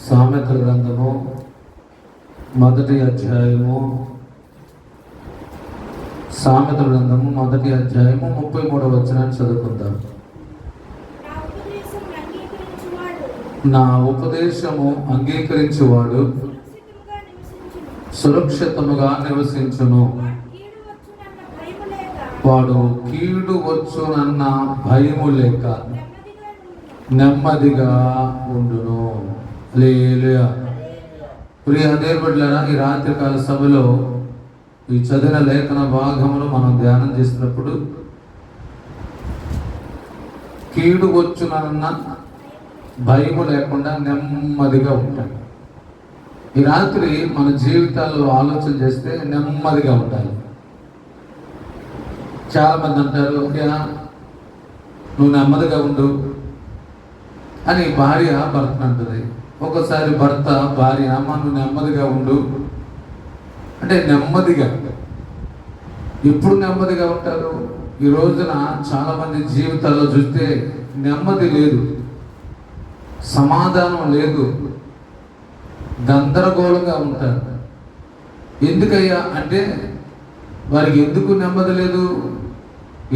సామెతల గ్రంథము మొదటి అధ్యాయము సామెతల గ్రంథము మొదటి అధ్యాయము 33వ వచనాన్ని చదువుకుందాం. నా ఉపదేశము అంగీకరించువాడు సురక్షితముగా నివసించును, వాడు కీడు వచ్చునన్న భయము లేక నెమ్మదిగా ఉండును. హల్లెలూయా. ప్రియ దేవుళ్ళారా, ఈ రాత్రికాల సభలో ఈ చదివిన లేఖన భాగమును మనం ధ్యానం చేసినప్పుడు కీడు వచ్చునన్న భయము లేకుండా నెమ్మదిగా ఉంటాయి. ఈ రాత్రి మన జీవితాల్లో ఆలోచన చేస్తే నెమ్మదిగా ఉంటాయి. చాలా మంది అంటారు, ఓకే నువ్వు నెమ్మదిగా ఉండు అని భార్య భర్తను అంటుంది. ఒక్కోసారి భర్త భార్య అమ్మ నువ్వు నెమ్మదిగా ఉండు అంటే నెమ్మదిగా. ఎప్పుడు నెమ్మదిగా ఉంటారు? ఈ రోజున చాలా మంది జీవితాల్లో చూస్తే నెమ్మది లేదు, సమాధానం లేదు, గందరగోళంగా ఉంటారు. ఎందుకయ్యా అంటే వారికి ఎందుకు నెమ్మది లేదు,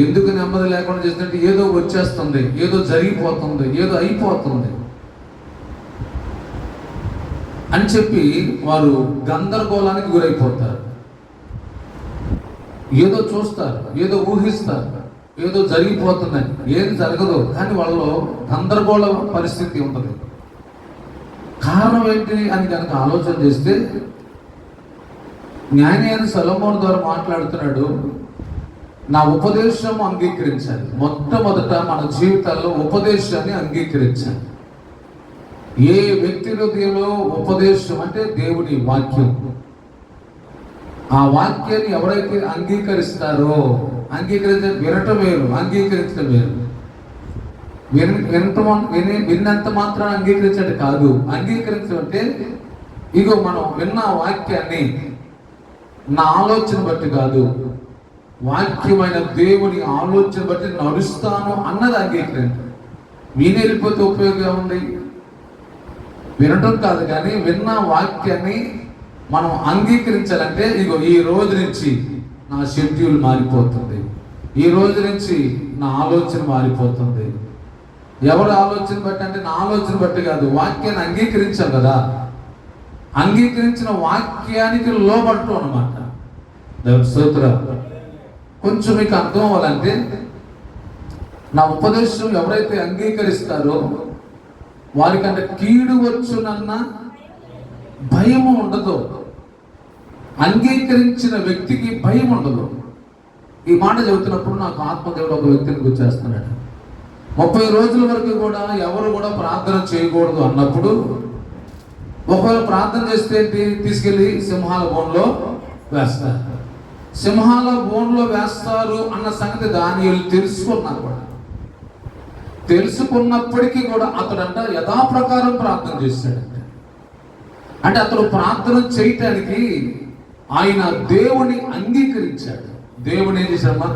ఎందుకు నెమ్మది లేకుండా చేస్తుంటే ఏదో వచ్చేస్తుంది, ఏదో జరిగిపోతుంది, ఏదో అయిపోతుంది అని చెప్పి వారు గందరగోళానికి గురైపోతారు. ఏదో చూస్తారు, ఏదో ఊహిస్తారు, ఏదో జరిగిపోతుందని. ఏం జరగదు, కానీ వాళ్ళలో గందరగోళ పరిస్థితి ఉంటుంది. కారణం ఏంటి అని కనుక ఆలోచన చేస్తే జ్ఞాని అయిన సొలొమోను ద్వారా మాట్లాడుతున్నాడు, నా ఉపదేశం అంగీకరించాలి. మొట్టమొదట మన జీవితాల్లో ఉపదేశాన్ని అంగీకరించాలి. ఏ వ్యక్తి హృదయంలో ఉపదేశం అంటే దేవుని వాక్యం, ఆ వాక్యాన్ని ఎవరైతే అంగీకరిస్తారో, వినటం వేరు, అంగీకరించడం వేరు. విన్నంత మాత్రం అంగీకరించడం కాదు. అంగీకరించడం అంటే ఇగో మనం విన్న వాక్యాన్ని నా ఆలోచన బట్టి కాదు, వాక్యమైన దేవుని ఆలోచన బట్టి నడుస్తాను అన్నది అంగీకరించడం. వినేళ్ళిపోతే ఉపయోగం ఉంది, వినటం కాదు. కానీ విన్న వాక్యాన్ని మనం అంగీకరించాలంటే ఇగో ఈ రోజు నుంచి నా షెడ్యూల్ మారిపోతుంది, ఈ రోజు నుంచి నా ఆలోచన మారిపోతుంది. ఎవరి ఆలోచన బట్టి అంటే నా ఆలోచన బట్టి కాదు, వాక్యాన్ని అంగీకరించాం కదా, అంగీకరించిన వాక్యానికి లోబడటం అన్నమాట. దేవుని స్తోత్రం. కొంచెం మీకు అర్థం అవ్వాలంటే నా ఉపదేశం ఎవరైతే అంగీకరిస్తారో వారికంటే కీడు వచ్చునన్న భయము ఉండదు. అంగీకరించిన వ్యక్తికి భయం ఉండదు. ఈ మాట చెబుతున్నప్పుడు నాకు ఆత్మదేవుడు ఒక వ్యక్తిని గుర్చేస్తున్నాడు. 30 రోజుల వరకు కూడా ఎవరు కూడా ప్రార్థన చేయకూడదు అన్నప్పుడు, ఒకవేళ ప్రార్థన చేస్తే తీసుకెళ్ళి సింహాల బోన్లో వేస్తారు. సింహాల బోన్లో వేస్తారు అన్న సంగతి దానియేలు తెలుసుకున్నారు కూడా. తెలుసుకున్నప్పటికీ కూడా అతడంట యథాప్రకారం ప్రార్థన చేశాడంట. అంటే అతడు ప్రార్థన చేయటానికి ఆయన దేవుని అంగీకరించాడు. దేవుని ఏం చేశాడమ్మా?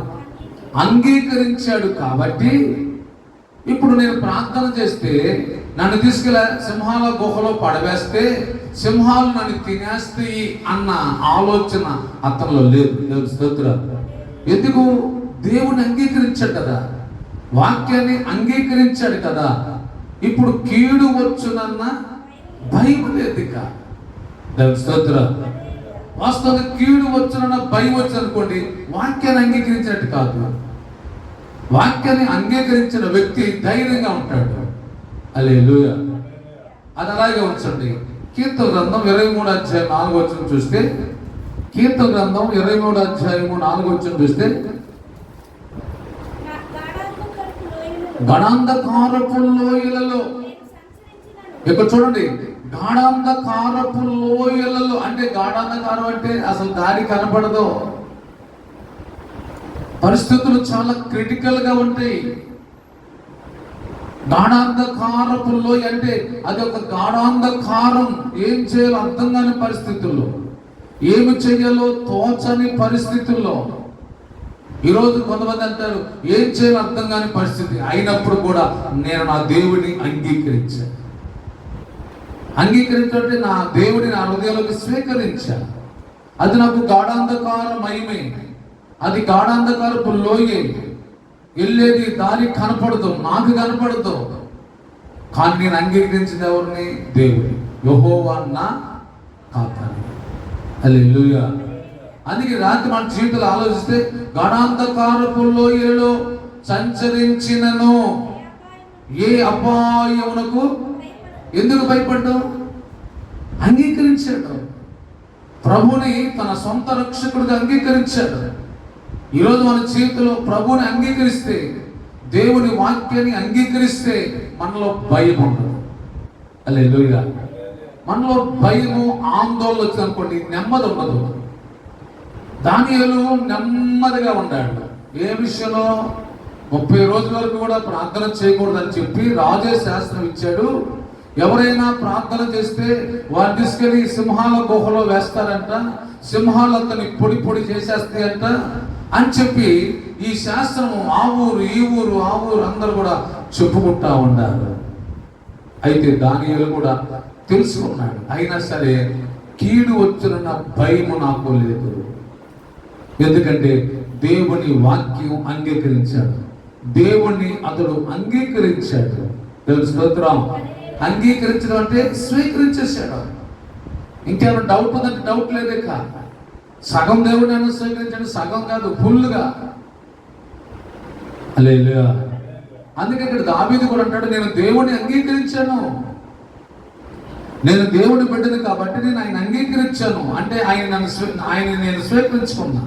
అంగీకరించాడు. కాబట్టి ఇప్పుడు నేను ప్రార్థన చేస్తే నన్ను తీసుకెళ్ళ సింహాల గుహలో పడవేస్తే సింహాలు నన్ను తినేస్తాయి అన్న ఆలోచన అతనిలో లేదు. ఎందుకు? దేవుని అంగీకరించాడు కదా, వాక్యాన్ని అంగీకరించాడు కదా. ఇప్పుడు కీడు వచ్చునన్న భయం లేదు. ఇక వాస్తవంగా కీడు వచ్చునన్న భయం వచ్చి అనుకోండి, వాక్యాన్ని అంగీకరించినట్టు కాదు. వాక్యాన్ని అంగీకరించిన వ్యక్తి ధైర్యంగా ఉంటాడు. హల్లెలూయా. అది అలాగే ఉంచండి. కీర్తన గ్రంథం 23వ అధ్యాయం 4వ వచనం చూస్తే, కీర్తన గ్రంథం 23వ అధ్యాయము 4వ వచనం చూస్తే, గాఢాంధకారపు లోయలలో, ఇక్కడ చూడండి, గాఢాంధకారపు లోయలలో అంటే గాఢాంధకారం అంటే అసలు దారి కనపడదు, పరిస్థితులు చాలా క్రిటికల్ గా ఉంటాయి. గాఢాంధకారపు లోయ అంటే అది ఒక గాఢాంధకారం. ఏం చేయాలో అర్థం కాని పరిస్థితుల్లో, ఏమి చేయాలో తోచని పరిస్థితుల్లో. ఈరోజు కొంతమంది అంటారు ఏం చేయాలో అర్థం కాని పరిస్థితి అయినప్పుడు కూడా నేను నా దేవుని అంగీకరించాను. అంగీకరించాలంటే నా దేవుడిని నా హృదయంలోకి స్వీకరించా. అది నాకు గాఢాంధకార మహిమే, అది గాఢాంధకారపు లోయే, వెళ్ళేది దారి కనపడదు, నాకు కనపడదు. కానీ నేను అంగీకరించిన ఎవరిని? దేవుడు. యెహోవా నా కాపాడు. హల్లెలూయా. అందుకే రాత్రి మన జీవితంలో ఆలోచిస్తే, గాఢాంధకారపు లోయలో సంచరించినను ఏ అపాయమునకు ఎందుకు భయపడ్డావు? అంగీకరించాడు. ప్రభుని తన సొంత రక్షకుడిగా అంగీకరించాడు. ఈరోజు మన జీవితంలో ప్రభుని అంగీకరిస్తే, దేవుని వాక్యాన్ని అంగీకరిస్తే మనలో భయం ఉండదు. హల్లెలూయా. మనలో భయము, ఆందోళన వచ్చిందనుకోండి, నెమ్మది ఉండదు. దానియేలు నెమ్మదిగా ఉన్నాడు. ఏ విషయంలో? 30 రోజుల వరకు కూడా ప్రార్థన చేయకూడదని చెప్పి రాజే శాస్త్రం ఇచ్చాడు. ఎవరైనా ప్రార్థన చేస్తే వారిని తీసుకెళ్ళి సింహాల గుహలో వేస్తారంట, సింహాలు అతన్ని పొడి పొడి చేసేస్తాయంట అని చెప్పి ఈ శాస్త్రము ఆ ఊరు ఈ ఊరు ఆ ఊరు అందరూ కూడా చెప్పుకుంటా ఉన్నారు. అయితే దానియేలు కూడా తెలుసుకున్నాడు. అయినా సరే కీడు వచ్చిన భయము నాకు లేదు. ఎందుకంటే దేవుని వాక్యం అంగీకరించాడు, దేవుణ్ణి అతడు అంగీకరించాడు. స్తోత్రం. అంగీకరించడం అంటే స్వీకరించేశాడు. ఇంకేమైనా డౌట్ ఉందంటే డౌట్ లేదే కాదు. సగం దేవుడిని స్వీకరించాడు, సగం కాదు, ఫుల్గా. హల్లెలూయా. అందుకే ఇక్కడ దావీదు కూడా అంటాడు, నేను దేవుడిని అంగీకరించాను, నేను దేవుడి బిడ్డను కాబట్టి నేను ఆయన అంగీకరించాను. అంటే ఆయన నేను స్వీకరించుకున్నా.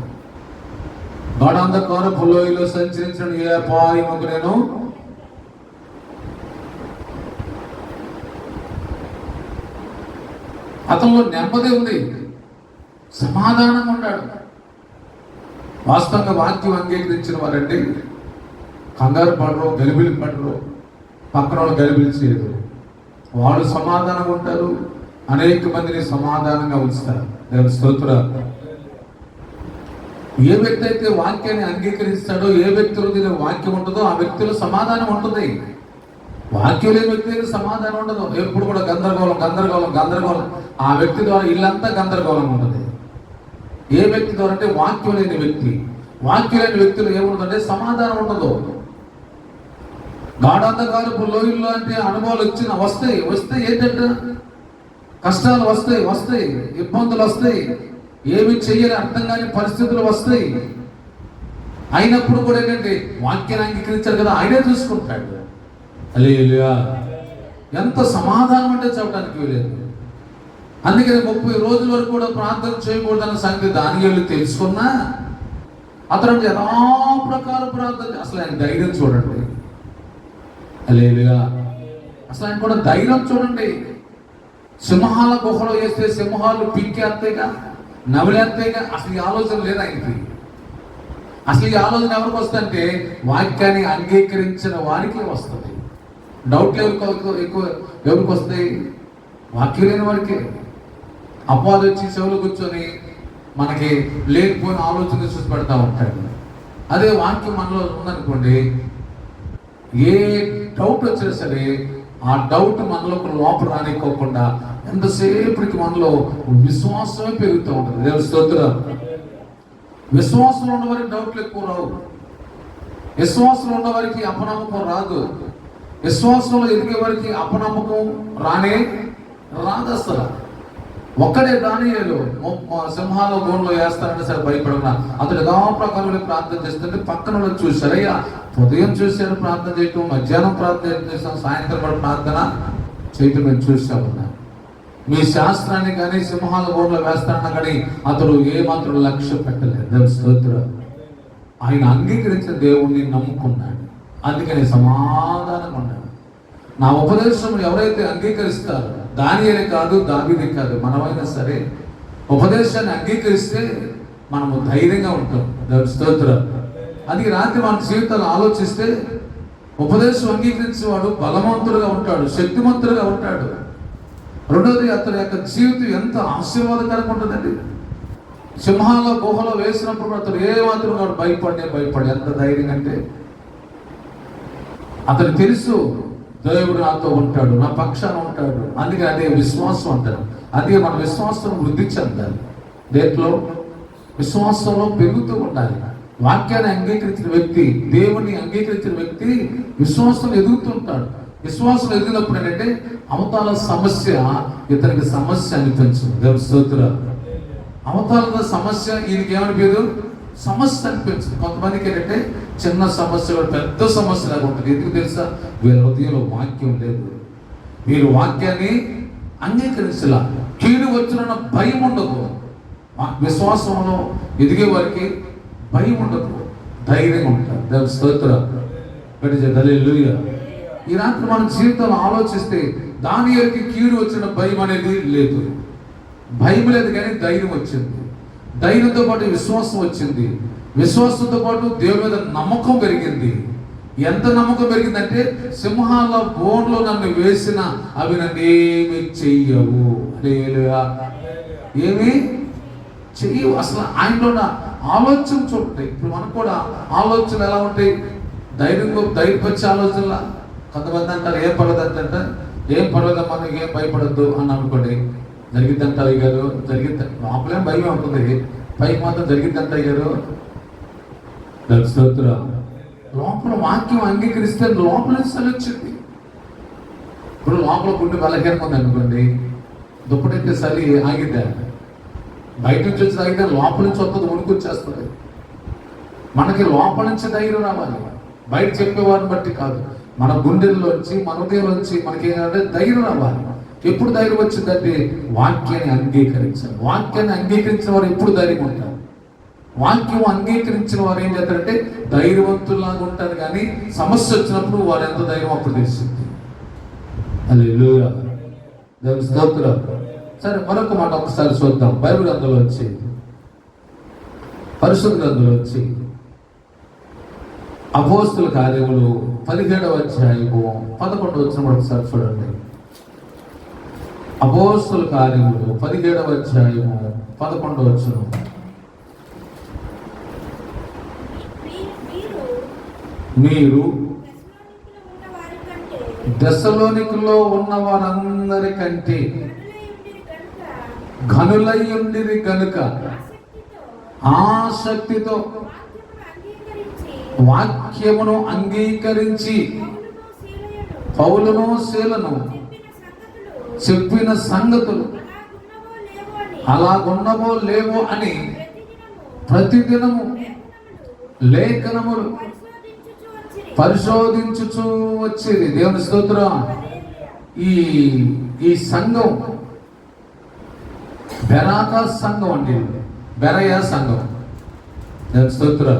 గాఢాంధకారపు లోయలో సంచరించిన ఏ అపాయముకు నేను అతనిలో నెమ్మది ఉంది, సమాధానంగా ఉన్నాడు. వాస్తవంగా వాక్యం అంగీకరించిన వారండి కంగారు పడరు, గలిబిలి పడరు, పక్కన వాళ్ళు గలిబిలి చేయరు. వాళ్ళు సమాధానంగా ఉంటారు, అనేక మందిని సమాధానంగా ఉంచుతారు. దేవుని స్తోత్రం. ఏ వ్యక్తి అయితే వాక్యాన్ని అంగీకరిస్తాడో, ఏ వ్యక్తిలో వాక్యం ఉంటుందో ఆ వ్యక్తిలో సమాధానం ఉంటుంది. వాక్యం లేని వ్యక్తి సమాధానం ఉండదు. ఎప్పుడు కూడా గందరగోళం గందరగోళం గందరగోళం. ఆ వ్యక్తి ద్వారా ఇల్లంతా గందరగోళం ఉంటుంది. ఏ వ్యక్తి ద్వారా అంటే వాక్యం లేని వ్యక్తి. వాక్యం లేని వ్యక్తులు ఏముంటుందంటే సమాధానం ఉండదు. గాఢాంధకారపు లోయల్లో అంటే అనుభవాలు వస్తాయి ఏంటంటే కష్టాలు వస్తాయి, ఇబ్బందులు వస్తాయి, ఏమి చెయ్యాలి అర్థం కాని పరిస్థితులు వస్తాయి. అయినప్పుడు కూడా ఏంటంటే వాక్యాన్ని అంగీకరించారు కదా, ఆయనే చూసుకుంటాడు. హల్లెలూయా. ఎంత సమాధానం అంటే చెప్పడానికి వీలేదు. అందుకని 30 రోజుల వరకు కూడా ప్రార్థన చేయకూడదన్న సంగతి దానియేలు తెలుసుకున్నా అతను యథాప్రకారం ప్రార్థన. అసలు ఆయన ధైర్యం చూడండి. హల్లెలూయా. అసలు ఆయన కూడా ధైర్యం చూడండి. సింహాల గుహలో వేస్తే సింహాలు పిక్కేస్తాయిగా, నవిలేస్తాయిగా. అసలు ఈ ఆలోచన లేదు ఆయనకి. అసలు ఈ ఆలోచన ఎవరికి వస్తుందంటే వాక్యాన్ని అంగీకరించిన వారికి వస్తుంది. డౌట్లు ఎవరికి వస్తాయి? వాక్యం లేని వారికి. అపవాది వచ్చి చెవులు కూర్చొని మనకి లేకపోయిన ఆలోచన చూసి పెడతా ఉంటాడు. అదే వాక్యం మనలో ఉందనుకోండి, ఏ డౌట్ వచ్చినా సరే ఆ డౌట్ మనలో లోపల రానికోకుండా ఎంతసేపటికి మనలో విశ్వాసమే పెరుగుతూ ఉంటుంది. దేవుని స్తోత్రం. విశ్వాసంలో ఉన్న వారికి డౌట్లు ఎక్కువ రావు. విశ్వాసంలో ఉన్న వారికి అపనమ్మకం రాదు. విశ్వాసంలో ఎదిగే వారికి అపనమ్మకం రాదు అసలు. ఒక్కడే దానియేలు సింహాల గోన్లో వేస్తారంటే సరే భయపడకుండా అతడు ఎలా ప్రకారంలో ప్రార్థన చేస్తుంటే పక్కన చూశారు. అయ్యా ఉదయం చూశాను ప్రార్థన చేయటం, మధ్యాహ్నం ప్రార్థన చేస్తాం, సాయంత్రం కూడా ప్రార్థన చేయటం మేము చూసామన్నా. మీ శాస్త్రాన్ని కానీ సింహాల గోన్లో వేస్తారన్నా కానీ అతడు ఏమాత్రం లక్ష్యం పెట్టలేదు. దేవుని స్తోత్రం. ఆయన అంగీకరించిన దేవుణ్ణి నమ్ముకున్నాడు. అందుకని సమాధానంగా ఉన్నాడు. నా ఉపదేశం ఎవరైతే అంగీకరిస్తారో, దానియేలే కాదు, దావీదే కాదు, మనమైనా సరే ఉపదేశాన్ని అంగీకరిస్తే మనము ధైర్యంగా ఉంటాం. దేవుని స్తోత్రం. అది రాత్రి మన జీవితాలు ఆలోచిస్తే ఉపదేశం అంగీకరించేవాడు బలవంతుడుగా ఉంటాడు, శక్తివంతుడుగా ఉంటాడు. రెండోది అతని యొక్క జీవితం ఎంత ఆశీర్వాదకరంగా ఉంటుందండి. సింహాల గుహలో వేసినప్పుడు అతను ఏ మాత్రం వాడు భయపడి ఎంత ధైర్యం అంటే అతను తెలుసు దేవుడు నాతో ఉంటాడు, నా పక్షాన ఉంటాడు. అందుకే అదే విశ్వాసం అంటారు. అందుకే మన విశ్వాసం వృద్ధి చెందాలి. దేంట్లో? విశ్వాసంలో పెరుగుతూ ఉండాలి. వాక్యాన్ని అంగీకరించిన వ్యక్తి, దేవుని అంగీకరించిన వ్యక్తి విశ్వాసం ఎదుగుతుంటాడు. విశ్వాసం ఎదిగినప్పుడు ఏంటంటే అవతాల సమస్య ఇతనికి సమస్య అనిపించదు. దేవుని స్తోత్రం. అవతాల సమస్య ఈయనకి ఏమనిపించదు, సమస్య అనిపించదు. కొంతమందికి ఏంటంటే చిన్న సమస్య కూడా పెద్ద సమస్య లాగా ఉంటుంది. ఎందుకు తెలుసా? వీళ్ళ హృదయంలో వాక్యం లేదు. వీరు వాక్యాన్ని అంగీకరించలా. కీడు వచ్చిన భయం ఉండదు. విశ్వాసంలో ఎదిగే వారికి భయం ఉండదు, ధైర్యం ఉంటారు. దేవుని స్తోత్రం. హల్లెలూయా. ఈ రాత్రి మన జీవితంలో ఆలోచిస్తే దానియేలుకి కీడు వచ్చిన భయం అనేది లేదు. భయం లేదు కానీ ధైర్యం వచ్చింది. ధైర్యంతో పాటు విశ్వాసం వచ్చింది. విశ్వాసంతో పాటు దేవుని మీద నమ్మకం పెరిగింది. ఎంత నమ్మకం పెరిగిందంటే సింహాల బోన్లో నన్ను వేసిన అవి నన్ను ఏమి చెయ్యవు. హల్లెలూయా. ఏమి చెయ్యవు. అసలు ఆయనలో ఆలోచన చూడండి. ఇప్పుడు మనకు కూడా ఆలోచనలు ఎలా ఉంటాయి? ధైర్యపరిచే ఆలోచనలా. కొంతమంది అంటారు ఏం పడదంట, ఏం పడదమ్మా, నీకు ఏం భయపడద్దు అని అనుకోండి. జరిగిద్దంట అయ్యారు, జరిగిద్ద లోపలేం భయం ఉంటుంది, పైకి మాత్రం జరిగిద్దంట అయ్యారు. లోపల వాక్యం అంగీకరిస్తే లోపల చలి వచ్చింది. ఇప్పుడు లోపల గుండె బలహీనంగా ఉంది అనుకోండి, దుప్పటైతే చలి ఆగిద్దా? బయట నుంచి వచ్చి ఆగితే లోపల నుంచి వస్తుంది, ఉనికొచ్చేస్తుంది. మనకి లోపల నుంచి ధైర్యం రావాలి, బయట చెప్పేవారిని బట్టి కాదు. మన గుండెల్లోంచి, మన హృదయంలోంచి మనకి ఏంటంటే ధైర్యం రావాలి. ఎప్పుడు ధైర్యం వచ్చిందంటే వాక్యాన్ని అంగీకరించాలి. వాక్యాన్ని అంగీకరించిన వారు ఎప్పుడు ధైర్యం ఉంటారు. వాక్యం అంగీకరించిన వారు ఏం చేస్తారంటే ధైర్యవంతుల్లాగా ఉంటారు. కానీ సమస్య వచ్చినప్పుడు వారు ఎంత ధైర్యం అప్పుడు తెలిసింది. హల్లెలూయా. దేవుని స్తోత్రం. సరే, మరొక మాట ఒకసారి చూద్దాం. బైబిల్ గ్రంథంలో వచ్చి, పరిశుద్ధ గ్రంథంలో వచ్చి అపోస్తుల కార్యములు 17వ అధ్యాయము 11వ వచనం ఒకసారి చూడండి. అపోస్తుల కార్యములు 17వ అధ్యాయము 11వ వచనం. మీరు దెస్సలోనికలో ఉన్న వారందరికంటే ఘనులై ఉండిరి గనుక ఆసక్తితో వాక్యమును అంగీకరించి పౌలును శీలను చెప్పిన సంగతులు అలాగున్నవో లేవో అని ప్రతిదినము లేఖనములు పరిశోధించుచూ వచ్చేది. దేవుని స్తోత్రం. ఈ సంఘం బెరాకా సంఘం అండి, బెరయా సంఘం. దేవుని స్తోత్రం.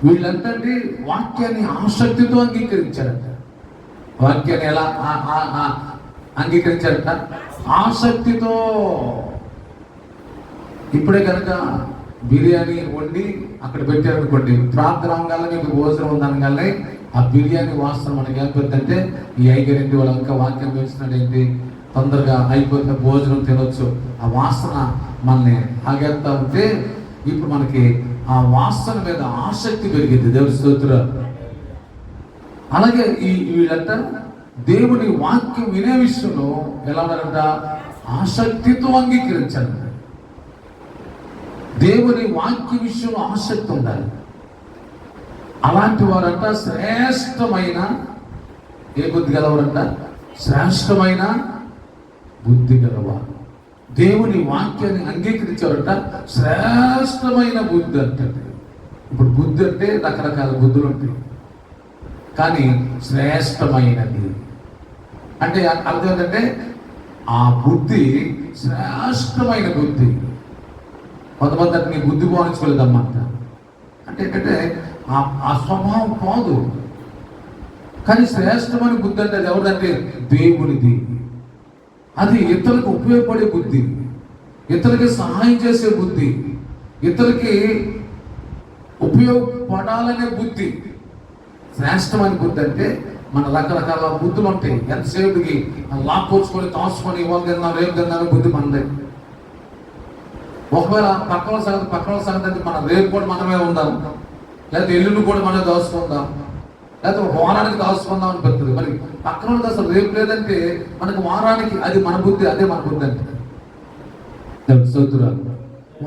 వీళ్ళంటే వాక్యాన్ని ఆసక్తితో అంగీకరించారట. వాక్యాన్ని ఎలా అంగీకరించారట? ఆసక్తితో. ఇప్పుడే కనుక బిర్యానీ వండి అక్కడ పెట్టారనుకోండి, ప్రార్థన అవగానే మీకు భోజనం ఉందనగానే ఆ బిర్యానీ వాసన మనకి ఏమైపోతుందంటే ఈ ఐగరింటి వాళ్ళు ఇంకా వాక్యం వేసినట్టు ఏంటి, తొందరగా అయిపోతే భోజనం తినొచ్చు. ఆ వాసన మనల్ని ఆగేస్తా ఉంటే ఇప్పుడు మనకి ఆ వాసన మీద ఆసక్తి పెరిగింది. దేవుని స్తోత్రం. అలాగే వీళ్ళంట దేవుని వాక్యం వినే విషయంలో ఎలా ఉన్నారంట? ఆసక్తితో అంగీకరించారు. దేవుని వాక్య విషయంలో ఆసక్తి ఉండాలి. అలాంటి వారంట శ్రేష్టమైన ఏ బుద్ధి గలవారంట? శ్రేష్టమైన బుద్ధి గలవారు. దేవుని వాక్యాన్ని అంగీకరించారంట శ్రేష్టమైన బుద్ధి అంటే. ఇప్పుడు బుద్ధి అంటే రకరకాల బుద్ధులు ఉంటాయి, కానీ శ్రేష్టమైనది అంటే అర్థం ఏంటంటే ఆ బుద్ధి శ్రేష్టమైన బుద్ధి. కొంతమంది అంటే నీ బుద్ధి పోనించుకోలేదమ్మంట అంటే ఏంటంటే ఆ స్వభావం పోదు. కానీ శ్రేష్టమైన బుద్ధి అంటే అది ఎవరిదంటే దేవునిది. అది ఇతరులకు ఉపయోగపడే బుద్ధి, ఇతరులకి సహాయం చేసే బుద్ధి, ఇతరులకి ఉపయోగపడాలనే బుద్ధి. శ్రేష్టమైన బుద్ధి అంటే మన రకరకాల బుద్ధులు ఉంటాయి. ఎంతసేపుకి లాక్కోచుకొని తాచుకొని ఇవాళ తిన్నాను రేపు తిన్నాను బుద్ధి మనదే. ఒకవేళ పక్కన సంగతి అంటే మన రేపు కూడా మనమే ఉందాం, లేదా ఎల్లుండి కూడా మనమే దోచుకుందాం. లేకపోతే ఒక వారానికి దాచుకుందాం అనిపిస్తుంది. మరి పక్కన వాళ్ళకి అసలు రేపు లేదంటే మనకు వారానికి అది మన బుద్ధి, అదే మన బుద్ధి అంటే సోదరులు.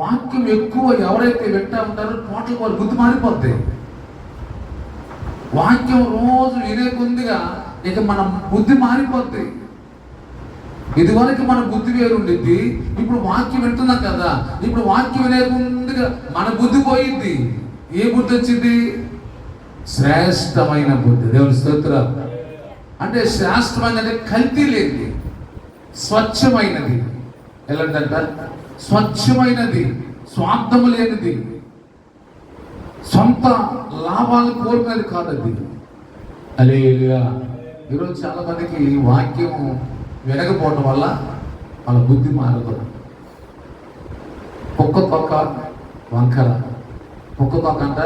వాక్యం ఎక్కువ ఎవరైతే వింటా ఉంటారో టోటల్ వాళ్ళ బుద్ధి మారిపోద్ది. వాక్యం రోజు వినే కొద్దిగా ఇక మన బుద్ధి మారిపోద్ది. ఇదివరకు మన బుద్ధి వేరు ఉండిద్ది, ఇప్పుడు వాక్యం వింటున్నాం కదా, ఇప్పుడు వాక్యం వినే కొద్దిగా మన బుద్ధి పోయిద్ది. ఏ బుద్ధి వచ్చింది? శ్రేష్టమైన బుద్ధి. దేవుని స్తోత్రం. అంటే శ్రేష్టమైనది కల్తీ లేనిది, స్వచ్ఛమైనది. ఎలాంటంట? స్వచ్ఛమైనది, స్వార్థము లేనిది, సొంత లాభాలు కోరుకునేది కాదది. హల్లెలూయా. ఈరోజు చాలా మందికి వాక్యం వినకపోవడం వల్ల వాళ్ళ బుద్ధి మారదు. కుక్క తొక్క వంకర, కుక్క తొక్క అంట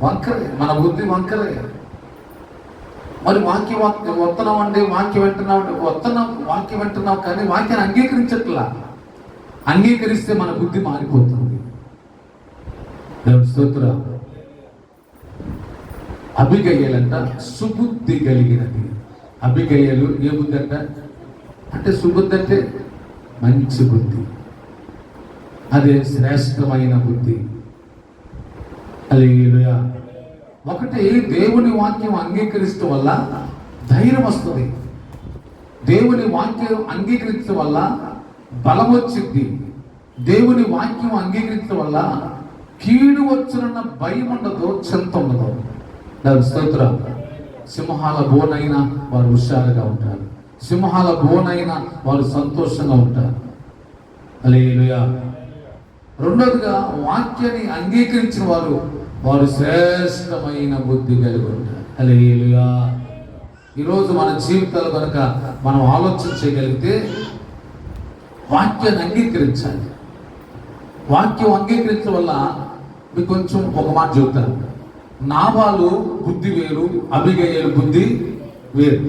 వంకరే, మన బుద్ధి వంకరే. మరి వాక్యం వస్తున్నాం అంటే వాక్యం వింటున్నాం అంటే వాక్యం వింటున్నాం కానీ వాక్యాన్ని అంగీకరించట్లా. అంగీకరిస్తే మన బుద్ధి మారిపోతుంది. దేవుని స్తోత్రం. అబిగయలంట సుబుద్ధి కలిగినది. అబిగయలు ఏ బుద్ధి అంట? అంటే సుబుద్ధి అంటే మంచి బుద్ధి, అదే శ్రేష్టమైన బుద్ధి. హల్లెలూయా. ఒకటి, దేవుని వాక్యం అంగీకరించడం వల్ల ధైర్యం వస్తుంది. దేవుని వాక్యం అంగీకరించడం వల్ల బలం వచ్చింది. దేవుని వాక్యం అంగీకరించడం వల్ల కీడు వచ్చునన్న భయం ఉండదు, చింత ఉండదు. స్తోత్రం. సింహాల బోనైనా వారు హుషారుగా ఉంటారు, సింహాల బోనైనా వారు సంతోషంగా ఉంటారు. హల్లెలూయా. రెండోదిగా వాక్యాన్ని అంగీకరించిన వారు శ్రేష్టమైన బుద్ధి కలిగి ఉంటారు. హల్లెలూయా. ఈరోజు మన జీవితాలు కనుక మనం ఆలోచన చేయగలిగితే వాక్యాన్ని అంగీకరించాలి. వాక్యం అంగీకరించడం వల్ల మీకు కొంచెం ఒక మాట చెబుతాను. నాబాలు బుద్ధి వేరు, అబిగయలు బుద్ధి వేరు.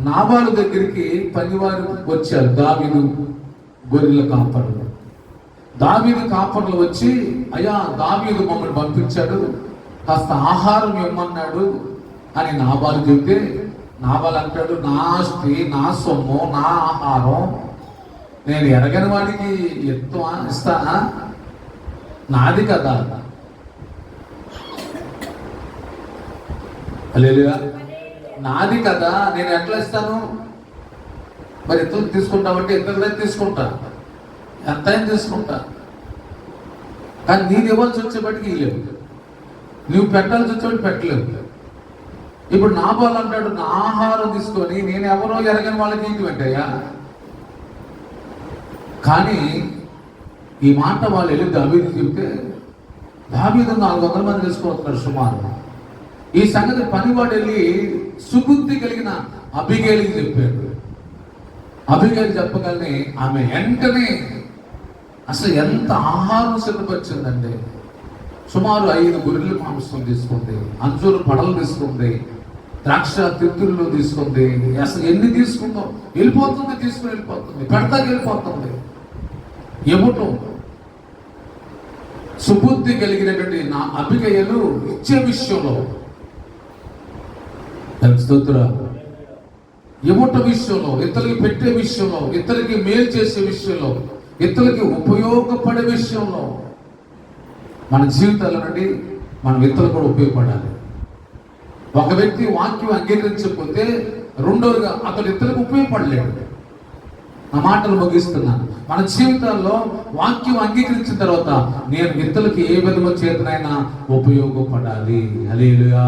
నాబాలు దగ్గరికి పనివారు వచ్చారు, దావీదు గొర్రెల కాపరులు. దావీదు కాపర్లు వచ్చి, అయ్యా దావీదు మమ్మల్ని పంపించాడు, కాస్త ఆహారం ఇమ్మన్నాడు అని నాబాలు చెబితే, నాబాలు అంటాడు, నా ఆస్తి, నా సొమ్ము, నా ఆహారం నేను ఎరగని వాడికి ఇస్తానా? నాది కదా. హల్లెలూయా. నాది కదా, నేను ఎట్లా ఇస్తాను? మరి ఇతరులు తీసుకుంటామంటే ఇతరులే తీసుకుంటా, ఎంతైనా తీసుకుంటా. కానీ నీది ఇవ్వాల్సి వచ్చేప్పటికి ఇవ్వలేవు, నువ్వు పెట్టాల్సి వచ్చేవాడికి పెట్టలేవు. ఇప్పుడు నాబాలు అంటాడు, నా ఆహారం తీసుకొని నేను ఎవరో ఎరగని వాళ్ళకి ఇంటి వెంటయ్యా. కానీ ఈ మాట వాళ్ళు వెళ్ళి దావీదు చెప్తే, దావీదు 400 మంది తీసుకువస్తున్నారు సుమారు. ఈ సంగతి పనివాడు వెళ్ళి సుబుద్ధి కలిగిన అబిగయలుకి చెప్పాడు. అబిగయలు చెప్పగానే ఆమె వెంటనే అసలు ఎంత ఆహారం సిద్ధపరిచిందండి. సుమారు 5 గొర్రెల మాంసం తీసుకుంది, అంజూరు పడలు తీసుకుంది, ద్రాక్ష తిత్తులు తీసుకుంది. అసలు ఎన్ని తీసుకుందో వెళ్ళిపోతుంది, తీసుకుని వెళ్ళిపోతుంది, పెడతాకి వెళ్ళిపోతుంది. ఇవ్వటం సుబుద్ధి కలిగినటువంటి నా అబిగయలు ఇచ్చే విషయంలో, ఇవ్వట విషయంలో, ఇతరులకి పెట్టే విషయంలో, ఇతరులకి మేలు చేసే విషయంలో, ఇతరులకి ఉపయోగపడే విషయంలో మన జీవితాల నుండి మనం ఇతరులు కూడా ఉపయోగపడాలి. ఒక వ్యక్తి వాక్యం అంగీకరించకపోతే రెండోదిగా అతడు ఇతరులకు ఉపయోగపడలేడు. నా మాటలు ముగిస్తున్నాను. మన జీవితాల్లో వాక్యం అంగీకరించిన తర్వాత నేను ఇతరులకి ఏ విధంగా చేతనైనా ఉపయోగపడాలి. హల్లెలూయా.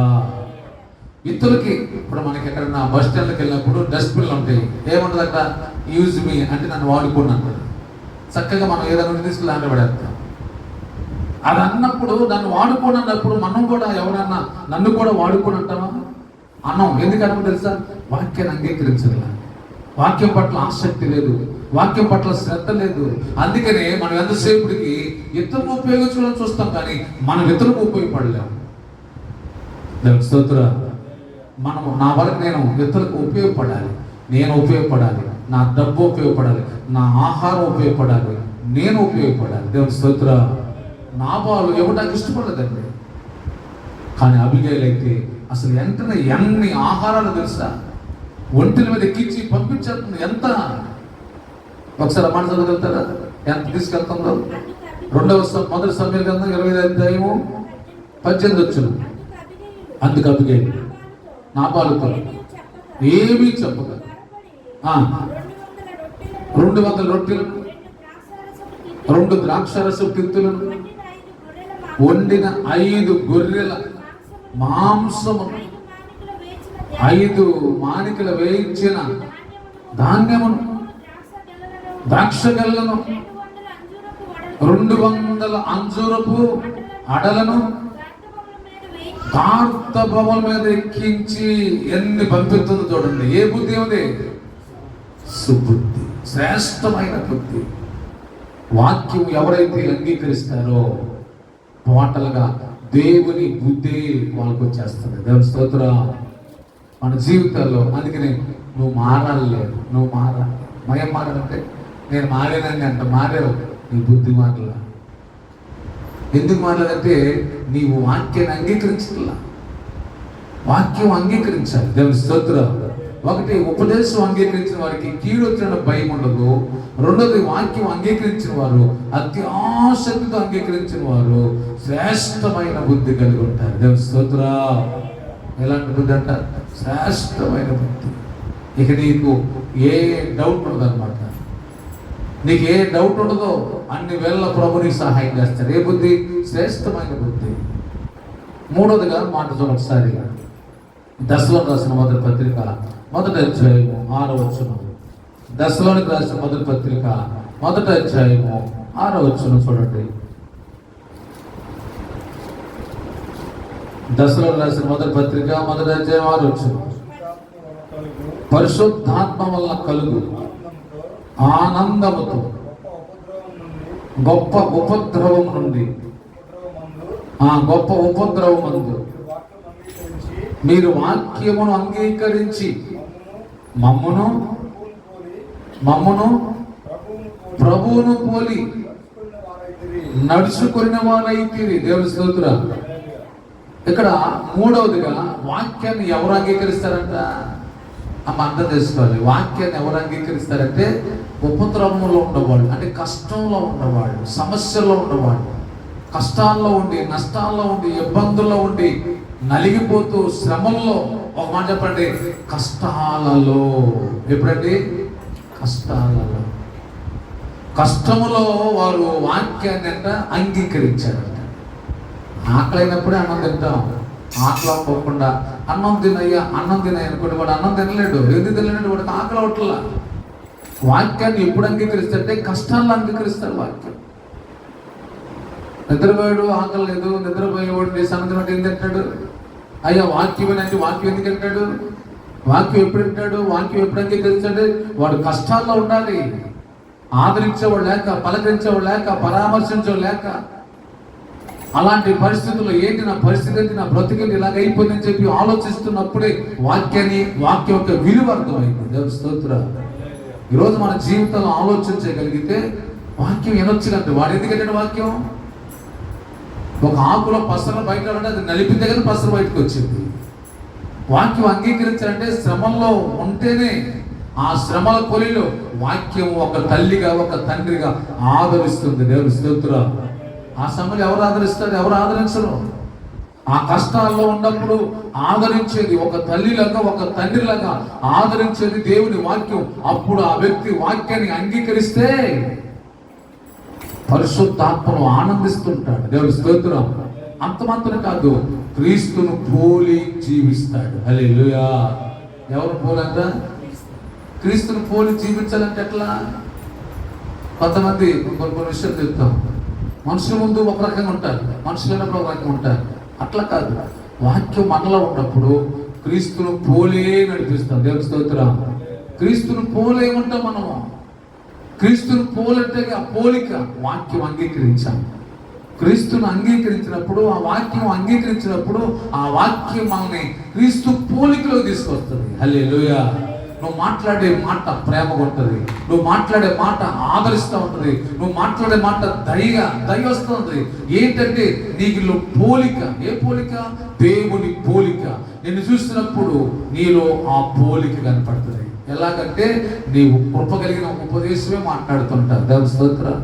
ఇతరులకి ఇప్పుడు మనకి ఎక్కడన్నా బస్ స్టాండ్కి వెళ్ళినప్పుడు డస్ట్బిన్లు ఉంటాయి, ఏముంటుంది అక్కడ? యూజ్ మీ అంటే నన్ను వాడుకున్నాను. చక్కగా మనం ఏదైనా తీసుకుని దాంట్లో పడేస్తాం. అది అన్నప్పుడు నన్ను వాడుకోని అన్నప్పుడు మనం కూడా ఎవరన్నా నన్ను కూడా వాడుకొని అంటామా? అన్నాం. ఎందుకన్నా తెలుసా? వాక్యాన్ని అంగీకరించగల, వాక్యం పట్ల ఆసక్తి లేదు, వాక్యం పట్ల శ్రద్ధ లేదు. అందుకనే మనం ఎంతసేపుడికి ఇతరులు ఉపయోగించుకోవాలని చూస్తాం, కానీ మనం ఇతరులకు ఉపయోగపడలేము. స్తోత్రం. మనము నా వరకు నేను ఇతరులకు ఉపయోగపడాలి, నేను ఉపయోగపడాలి, నా డబ్బు ఉపయోగపడాలి, నా ఆహారం ఉపయోగపడాలి, నేను ఉపయోగపడాలి. దేవుని స్తోత్రం. నాబాలు ఇవ్వడానికి ఇష్టపడలేదండి, కానీ అబిగయలు అయితే అసలు వెంటనే ఎన్ని ఆహారాలు తెలుసా, ఒంటిల మీద ఎక్కించి పంపించేస్తుంది. ఎంత ఒకసారి మాట చదవగలుగుతారా? ఎంత తీసుకెళ్తుందో? మొదటి సమయాల గ్రంథం 25వ అధ్యాయము 18 వచ్చును. అందుకు అబిగయీలు నాబాలుతో ఏమీ చెప్పక 200 రొట్టెలను 2 ద్రాక్షారసపు తిత్తులను వండిన 5 గొర్రెల మాంసము 5 మానికల వేయించిన ధాన్యమును ద్రాక్ష గెల్లను 200 అంజూరపు అడలను కార్తభవన మీద ఎక్కించి ఎన్ని పంపిస్తుందో చూడండి. ఏ బుద్ధి ఉంది? సుబుద్ధి, శ్రేష్టమైన బుద్ధి. వాక్యం ఎవరైతే అంగీకరిస్తారో టోటల్గా దేవుని బుద్ధి వాళ్ళకు వచ్చేస్తుంది. దేవుని స్తోత్రం. మన జీవితాల్లో అందుకని నువ్వు మారాలేదు, నువ్వు మారాలి. మయం మారాలంటే నేను మారేనని అంట. మారావు, నీ బుద్ధి మారలా. ఎందుకు మారాలంటే నీవు వాక్యాన్ని అంగీకరించట్లా. వాక్యం అంగీకరించాలి. దేవుని స్తోత్రం. ఒకటి, ఉపదేశం అంగీకరించిన వారికి కీడు వచ్చిన భయం ఉండదు. రెండోది, వాక్యం అంగీకరించిన వారు అత్యాసక్తితో అంగీకరించిన వారు శ్రేష్టమైన బుద్ధి కలిగి ఉంటారు. దేవుని స్తోత్రం. ఎలాంటి బుద్ధి అంట? శ్రేష్టమైన బుద్ధి. ఇక నీకు ఏ డౌట్ ఉండదు అనమాట. నీకు ఏ డౌట్ ఉండదో అన్ని వేళ ప్రభు నీకు సహాయం చేస్తారు. ఏ బుద్ధి? శ్రేష్టమైన బుద్ధి. మూడోదిగా మాట చూడ ఒకసారి దశలోనికి రాసిన మొదటి పత్రిక 1వ అధ్యాయము 6వ వచనం. దశలోనికి రాసిన మొదటి పత్రిక 1వ అధ్యాయము 6వ వచనం చూడండి. దశలోనికి రాసిన మొదటి పత్రిక 1వ అధ్యాయం 6వ వచనం. పరిశుద్ధాత్మ వల్ల కలుగు ఆనందముతో గొప్ప ఉపద్రవం నుండి గొప్ప ఉపద్రవమందు మీరు వాక్యమును అంగీకరించి మమ్మును ప్రభువును పోలి నడుచుకున్న వారైతిరి. దేవుని స్తోత్రం. ఇక్కడ మూడవదిగా వాక్యాన్ని ఎవరు అంగీకరిస్తారంట? అర్థం చేసుకోవాలి. వాక్యాన్ని ఎవరు అంగీకరిస్తారంటే ఉపద్రవంలో ఉన్నవాళ్ళు, అంటే కష్టంలో ఉన్నవాళ్ళు, సమస్యల్లో ఉన్నవాళ్ళు, కష్టాల్లో ఉండి, నష్టాల్లో ఉండి, ఇబ్బందుల్లో ఉండి, నలిగిపోతూ, శ్రమల్లో, ఒక మాట చెప్పండి, కష్టాలలో. ఎప్పుడండి? కష్టాలలో, కష్టములో వారు వాక్యాన్ని అంట అంగీకరించారంట. ఆకలైనప్పుడే అన్నం తింటాం. ఆకలి అవ్వకుండా అన్నం తినయ్యా అనుకుంటే వాడు అన్నం తినలేడు. ఎందుకు తినలేడు? వాడికి ఆకలి అవట్లా. వాక్యాన్ని ఎప్పుడు అంగీకరిస్తారంటే కష్టాల్లో అంగీకరిస్తారు వాక్యం. నిద్రపోయాడు, ఆకలి లేదు, నిద్రపోయేవాడు సన్నది ఏం తింటాడు? అయ్యా వాక్యం అంటే వాక్యం ఎందుకు తింటాడు? వాక్యం ఎప్పుడు తింటాడు? వాక్యం ఎప్పుడు అంగీకరిస్తాడు? వాడు కష్టాల్లో ఉండాలి. ఆదరించేవాడు లేక, పలకరించేవాడు లేక, పరామర్శించేవాడు లేక, అలాంటి పరిస్థితుల్లో ఏంటి నా పరిస్థితి, ఏంటి నా బ్రతికేది ఇలాగ అయిపోయిందని చెప్పి ఆలోచిస్తున్నప్పుడే వాక్యం యొక్క విలువ అర్థమైంది. దేవుని స్తోత్రం. ఈరోజు మన జీవితంలో ఆలోచించగలిగితే వాక్యం వినొచ్చు కంటే వాడు ఎందుకంటే వాక్యం ఒక ఆకులో పసర బయట అది నలిపితే కదా పసర బయటకు వచ్చింది. వాక్యం అంగీకరించాలంటే శ్రమల్లో ఉంటేనే ఆ శ్రమల కొలిలో వాక్యం ఒక తల్లిగా, ఒక తండ్రిగా ఆదరిస్తుంది. దేవుని స్తోత్రం. ఆ సమయంలో ఎవరు ఆదరిస్తారు? ఎవరు ఆదరించరు. ఆ కష్టాల్లో ఉన్నప్పుడు ఆదరించేది ఒక తల్లిలాగా, ఒక తండ్రిలాగా ఆదరించేది దేవుని వాక్యం. అప్పుడు ఆ వ్యక్తి వాక్యాన్ని అంగీకరిస్తే పరిశుద్ధాత్మను ఆనందిస్తుంటాడు. దేవుని స్తోత్రం. అంత మాత్రమే కాదు, క్రీస్తును పోలి జీవిస్తాడు. హల్లెలూయా. ఎవరు పోలంట? క్రీస్తును పోలి జీవించాలంటే ఎట్లా? కొంతమంది కొన్ని విషయాలు చెప్తాం. మనుషుల ముందు ఒక రకంగా ఉంటారు, మనుషులైనప్పుడు ఒక రకంగా ఉంటారు. అట్లా కాదు. వాక్యం మనలో ఉన్నప్పుడు క్రీస్తును పోలే నడిపిస్తాం. దేవుని స్తోత్రం. క్రీస్తును పోలే ఉంటాం మనము. క్రీస్తును పోలంటే ఆ పోలిక వాక్యం అంగీకరించాం. క్రీస్తును అంగీకరించినప్పుడు, ఆ వాక్యం అంగీకరించినప్పుడు ఆ వాక్యం మనల్ని క్రీస్తు పోలికలో తీసుకొస్తుంది. హల్లెలూయా. నువ్వు మాట్లాడే మాట ప్రేమగా ఉంటుంది, నువ్వు మాట్లాడే మాట ఆదరిస్తూ ఉంటుంది, నువ్వు మాట్లాడే మాట దయ వస్తుంది. ఏంటంటే నీకు పోలిక. ఏ పోలిక? దేవుని పోలిక. నిన్ను చూసినప్పుడు నీలో ఆ పోలిక కనపడుతుంది. ఎలాగంటే నీవు కృప కలిగిన ఉపదేశమే మాట్లాడుతుంటారు. దేవుని స్తోత్రం.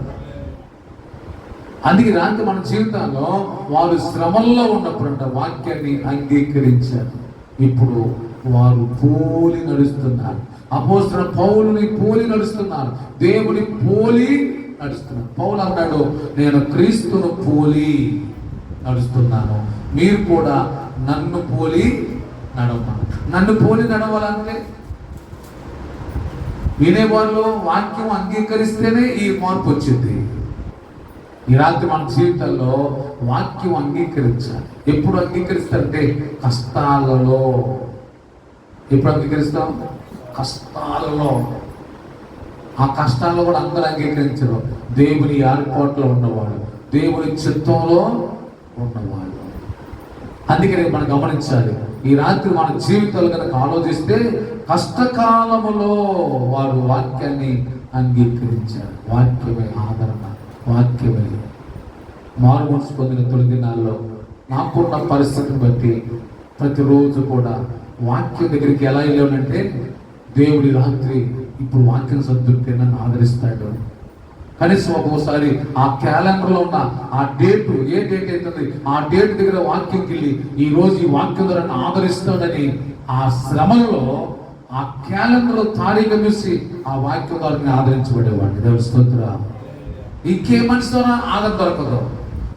అందుకే రాత్రి మన జీవితంలో వారు శ్రమల్లో ఉన్నప్పుడంట వాక్యాన్ని అంగీకరించారు. ఇప్పుడు వారు పోలి నడుస్తున్నారు. అపోస్తలుడైన పౌలుని పోలి నడుస్తున్నారు. దేవుని పోలి నడుస్తున్నారు. పౌలు అన్నాడు, నేను క్రీస్తును పోలి నడుస్తున్నాను, మీరు కూడా నన్ను పోలి నడవాలి. నన్ను పోలి నడవాలంటే వినేవాళ్ళు వాక్యం అంగీకరిస్తేనే ఈ మార్పు వచ్చింది. ఈ రాత్రి మన జీవితంలో వాక్యం అంగీకరించాలి. ఎప్పుడు అంగీకరిస్తారంటే కష్టాలలో. ఎప్పుడు అంగీకరిస్తాం? కష్టాలలో. ఆ కష్టాల్లో కూడా అందరూ అంగీకరించరు. దేవుని ఏర్పాట్లో ఉన్నవాడు, దేవుని చిత్తంలో ఉన్నవాడు. అందుకని మనం గమనించాలి. ఈ రాత్రి మన జీవితాలు కనుక ఆలోచిస్తే కష్టకాలములో వారు వాక్యాన్ని అంగీకరించారు. వాక్యమే ఆదరణ, వాక్యమే. మారు మనసు పొందిన తొలి దినాల్లో నాకున్న పరిస్థితిని బట్టి ప్రతిరోజు కూడా వాక్యం దగ్గరికి ఎలా వెళ్ళానంటే, దేవుడి రాత్రి ఇప్పుడు వాక్యం చదువుతుంటే నన్ను ఆదరిస్తాడు. కనీసం ఒక్కోసారి ఆ క్యాలెండర్లో ఉన్న ఆ డేటు, ఏ డేట్ అవుతుంది, ఆ డేట్ దగ్గర వాక్యంకి వెళ్ళి ఈ రోజు ఈ వాక్యం ద్వారా నన్ను ఆదరిస్తాడని ఆ శ్రమలో ఆ క్యాలెండర్లో తారీఖు చూసి ఆ వాక్యం ద్వారా నేను ఆదరించబడేవాడిని. దేవుని స్తోత్రం. ఇంకే మనిషి ద్వారా ఆదరణ దొరకదు,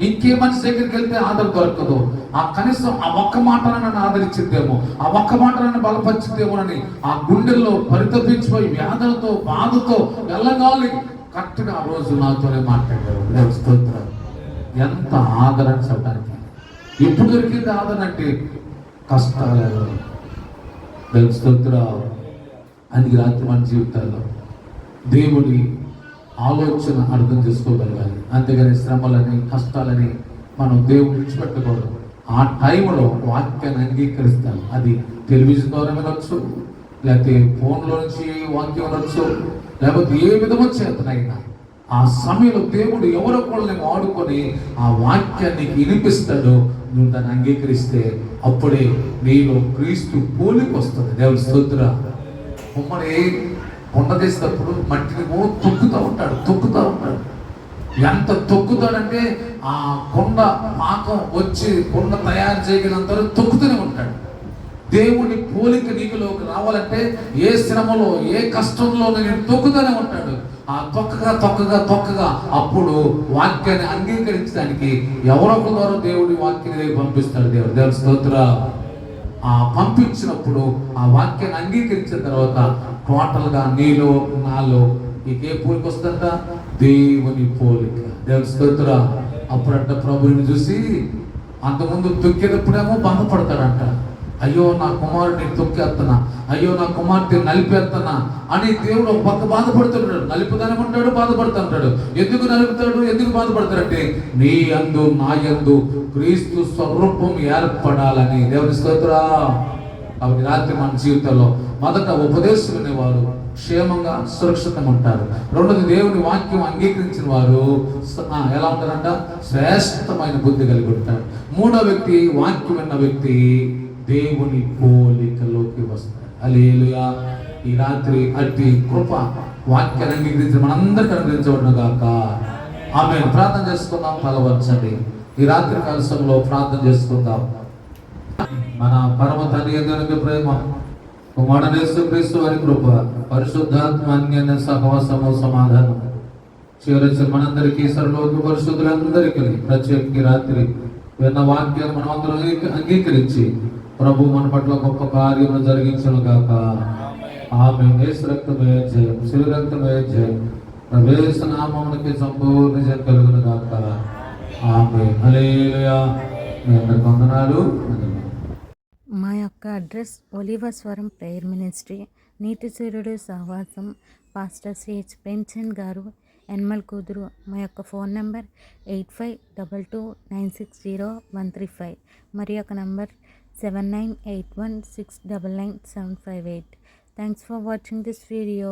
ఇంకే మనిషి దగ్గరికి వెళ్తే ఆదరణ దొరకదు. ఆ కనీసం ఆ ఒక్క మాట నన్ను ఆదరించిందేమో, ఆ ఒక్క మాట నన్ను బలపరిచిందేమోనని ఆ గుండెల్లో పరితపించిపోయి వేదనతో బాధతో వెళ్ళగాలి కరెక్ట్గా ఆ రోజు నాతోనే మాట్లాడారు. దేవుని స్తోత్రం. ఎంత ఆదరణ చెప్పడానికి. ఎప్పుడు దొరికింది ఆదరణ అంటే కష్టాలలో. దేవుని స్తోత్రం. అందుకే రాత్రి మన జీవితాల్లో దేవుడి ఆలోచన అర్థం చేసుకోగలగాలి. అంతేగాని శ్రమలని కష్టాలని మనం దేవుడు విడిచిపెట్టకూడదు. ఆ టైంలో వాక్యాన్ని అంగీకరిస్తాం. అది టెలివిజన్ ద్వారా వినొచ్చు, లేకపోతే ఫోన్లో నుంచి వాక్యం వినొచ్చు, లేకపోతే ఏ విధమో చేతనైనా ఆ సమయంలో దేవుడు ఎవరో వాళ్ళని వాడుకొని ఆ వాక్యాన్ని వినిపిస్తాడు. నువ్వు దాన్ని అంగీకరిస్తే అప్పుడే నీలో క్రీస్తు పోలిక వస్తుంది. దేవుని స్తోత్రం. ఉమ్మడి కొండ తీసేటప్పుడు మట్టిని తొక్కుతూ ఉంటాడు. ఎంత తొక్కుతాడంటే ఆ కొండ పాకం వచ్చి కొండ తయారు చేయగలంత తొక్కుతూనే ఉంటాడు. దేవుని పోలిక నీకులోకి రావాలంటే ఏ శ్రమలో ఏ కష్టంలో నేను తొక్కుతూనే ఉంటాడు. ఆ తొక్కగా అప్పుడు వాక్యాన్ని అంగీకరించడానికి ఎవరొక ద్వారా దేవుడి వాక్యాన్ని పంపిస్తాడు. దేవుడి స్తోత్రం. ఆ పంపించినప్పుడు ఆ వాక్యాన్ని అంగీకరించిన తర్వాత టోటల్గా నీలో నాలో నీకే పోలిక వస్తుందంట? దేవుని పోలిక. దేవుని స్తోత్రం. అప్పుడంట ప్రభువుని చూసి అంతకుముందు తొక్కేటప్పుడేమో బాధపడతాడంట. అయ్యో నా కుమారుడిని తొక్కేస్తున్నా, అయ్యో నా కుమార్తె నలిపేస్తున్నా అని దేవుడు ఒక పక్క బాధపడుతుంటాడు. నలుపుతానేమంటాడు, బాధపడుతుంటాడు. ఎందుకు నలుపుతాడు, ఎందుకు బాధపడతాడంటే నీ యందు నా యందు క్రీస్తు స్వరూపం ఏర్పడాలని. దేవుని స్తోత్రం. కాబట్టి రాత్రి మన జీవితంలో మొదట ఉపదేశం వినేవారు క్షేమంగా సురక్షితంగా ఉంటారు. రెండోది దేవుని వాక్యం అంగీకరించిన వారు ఎలా ఉంటారంట? శ్రేష్టమైన బుద్ధి కలిగి ఉంటారు. మూడో వ్యక్తి, వాక్యం విన్న వ్యక్తి దేవుని పోలికలోకి వస్తారు. హల్లెలూయా. ఈ రాత్రి అట్టి కృప వాక్యాన్ని అంగీకరించి మనందరికీ అనుగ్రహించబడును గాక. ఆమేన్. ప్రార్థన చేసుకుందాం. తలవంచండి. ఈ రాత్రి కాలంలో ప్రార్థన చేసుకుందాం. మన పరమ తండ్రి యొక్క ప్రేమ, కుమారుడైన యేసుక్రీస్తు వారి కృప, పరిశుద్ధాత్మ అన్యోన్య సహవాసము సమాధానం చివరి మనందరికీ సర్వలోక పరిశుద్ధులందరికీ ప్రత్యేక రాత్రి విన్న వాక్యాన్ని మనం అందరం అంగీకరించి ప్రభు మన పట్ల గొప్ప కార్యములు జరిగించను గాక. ఆమేన్. యేసు రక్తమే జయం, శిలువ రక్తమే జయం, ప్రవేశ నామమునకి సంపూర్ణ జయం కలుగును గాక. ఆమేన్. హల్లెలూయా. మీ అందరికీ వందనాలు. మా యొక్క అడ్రస్ ఒలివస్వరం ప్రేయర్ మినిస్ట్రీ, నీతి సూర్యుడు సహవాసం, పాస్టర్ సిహెచ్ ప్రేమ్చంద్ గారు, ఎన్మల్ కూతురు. మా యొక్క ఫోన్ నెంబర్ 8522960135. మరి యొక్క number 7981699758. Thanks for watching this video.